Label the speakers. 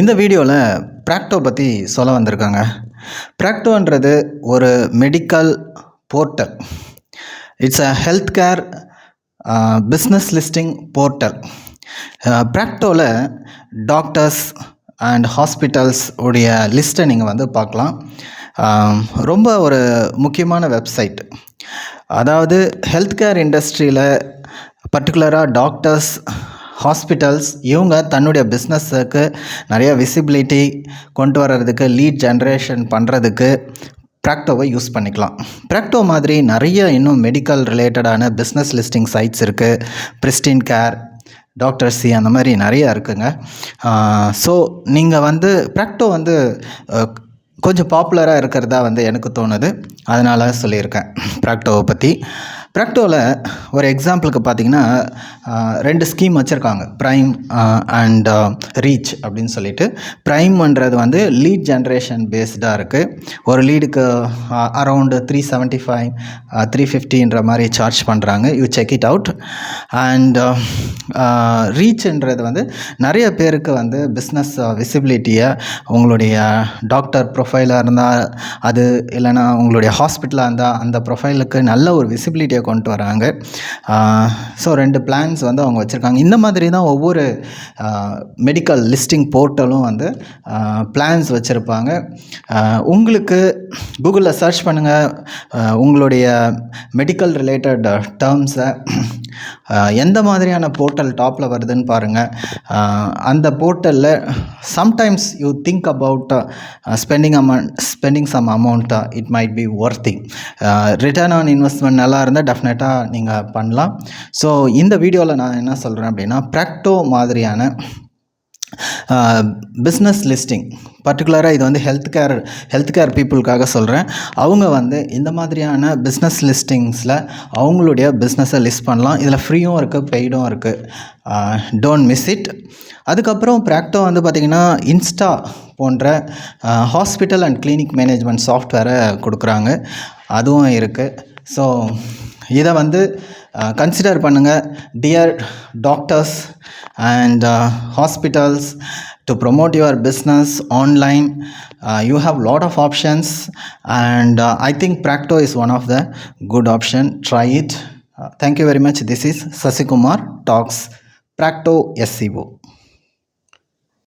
Speaker 1: இந்த வீடியோவில் ப்ராக்டோ பற்றி சொல்ல வந்திருக்காங்க. ப்ராக்டோன்றது ஒரு medical portal. It's a health care business listing portal. ப்ராக்டோவில் டாக்டர்ஸ் அண்ட் ஹாஸ்பிட்டல்ஸ் உடைய லிஸ்ட்டை நீங்கள் வந்து பார்க்கலாம். ரொம்ப ஒரு முக்கியமான வெப்சைட். அதாவது ஹெல்த் கேர் இண்டஸ்ட்ரியில் பர்டிகுலராக டாக்டர்ஸ், ஹாஸ்பிட்டல்ஸ் இவங்க தன்னுடைய பிஸ்னஸுக்கு நிறைய விசிபிலிட்டி கொண்டு வர்றதுக்கு, லீட் ஜென்ரேஷன் பண்ணுறதுக்கு ப்ராக்டோவை யூஸ் பண்ணிக்கலாம். ப்ராக்டோ மாதிரி நிறைய இன்னும் மெடிக்கல் ரிலேட்டடான பிஸ்னஸ் லிஸ்டிங் சைட்ஸ் இருக்குது. பிரிஸ்டின் கேர், டாக்டர் சி, அந்த மாதிரி நிறையா இருக்குங்க. ஸோ நீங்கள் வந்து ப்ராக்டோ வந்து கொஞ்சம் பாப்புலராக இருக்கிறதா வந்து எனக்கு தோணுது. அதனால் சொல்லியிருக்கேன் ப்ராக்டோவை பற்றி. ப்ராக்டோவில் ஒரு எக்ஸாம்பிளுக்கு பார்த்தீங்கன்னா 2 ஸ்கீம் வச்சுருக்காங்க, ப்ரைம் அண்ட் ரீச் அப்படின்னு சொல்லிட்டு. ப்ரைம்ன்றது வந்து லீட் ஜென்ரேஷன் பேஸ்டாக இருக்குது. ஒரு லீடுக்கு அரவுண்டு 375 350ன்ற மாதிரி சார்ஜ் பண்ணுறாங்க. You check it out. And ரீச்ன்றது வந்து நிறைய பேருக்கு வந்து பிஸ்னஸ் விசிபிலிட்டியை, உங்களுடைய டாக்டர் ப்ரொஃபைலாக இருந்தால் அது, இல்லைனா உங்களுடைய ஹாஸ்பிட்டலாக இருந்தால் அந்த ப்ரொஃபைலுக்கு நல்ல ஒரு விசிபிலிட்டியை கொண்டு வராங்க. ஸோ 2 பிளான்ஸ் வந்து அவங்க வச்சுருக்காங்க. இந்த மாதிரி தான் ஒவ்வொரு மெடிக்கல் லிஸ்டிங் போர்ட்டலும் வந்து பிளான்ஸ் வச்சுருப்பாங்க. உங்களுக்கு கூகுளில் சர்ச் பண்ணுங்கள், உங்களுடைய மெடிக்கல் ரிலேட்டட் டேர்ம்ஸை எந்த மாதிரியான போர்ட்டல் டாப்பில் வருதுன்னு பாருங்கள். அந்த போர்ட்டலில் sometimes you think about spending some amount, it might be worthing. Return on investment நல்லா இருந்தால் டெஃபினட்டாக நீங்கள் பண்ணலாம். ஸோ இந்த வீடியோவில் நான் என்ன சொல்கிறேன் அப்படின்னா, ப்ராக்டோ மாதிரியான பிஸ்னஸ் லிஸ்டிங், பர்டிகுலராக இது வந்து ஹெல்த் கேர் பீப்புளுக்காக சொல்கிறேன். அவங்க வந்து இந்த மாதிரியான பிஸ்னஸ் லிஸ்டிங்ஸில் அவங்களுடைய பிஸ்னஸை லிஸ்ட் பண்ணலாம். இதில் ஃப்ரீயும் இருக்குது, பெய்டும் இருக்குது. Don't miss it. அதுக்கப்புறம் ப்ராக்டோ வந்து பார்த்திங்கன்னா இன்ஸ்டா போன்ற ஹாஸ்பிட்டல் அண்ட் கிளினிக் மேனேஜ்மெண்ட் சாஃப்ட்வேரை கொடுக்குறாங்க. அதுவும் இருக்குது. ஸோ இதை வந்து கன்சிடர் பண்ணுங்கள். Dear doctors and hospitals, to promote your business online, you have lot of options, and I think Practo is one of the good option. Try it. Thank you very much. This is Sasikumar Talks Practo SEO.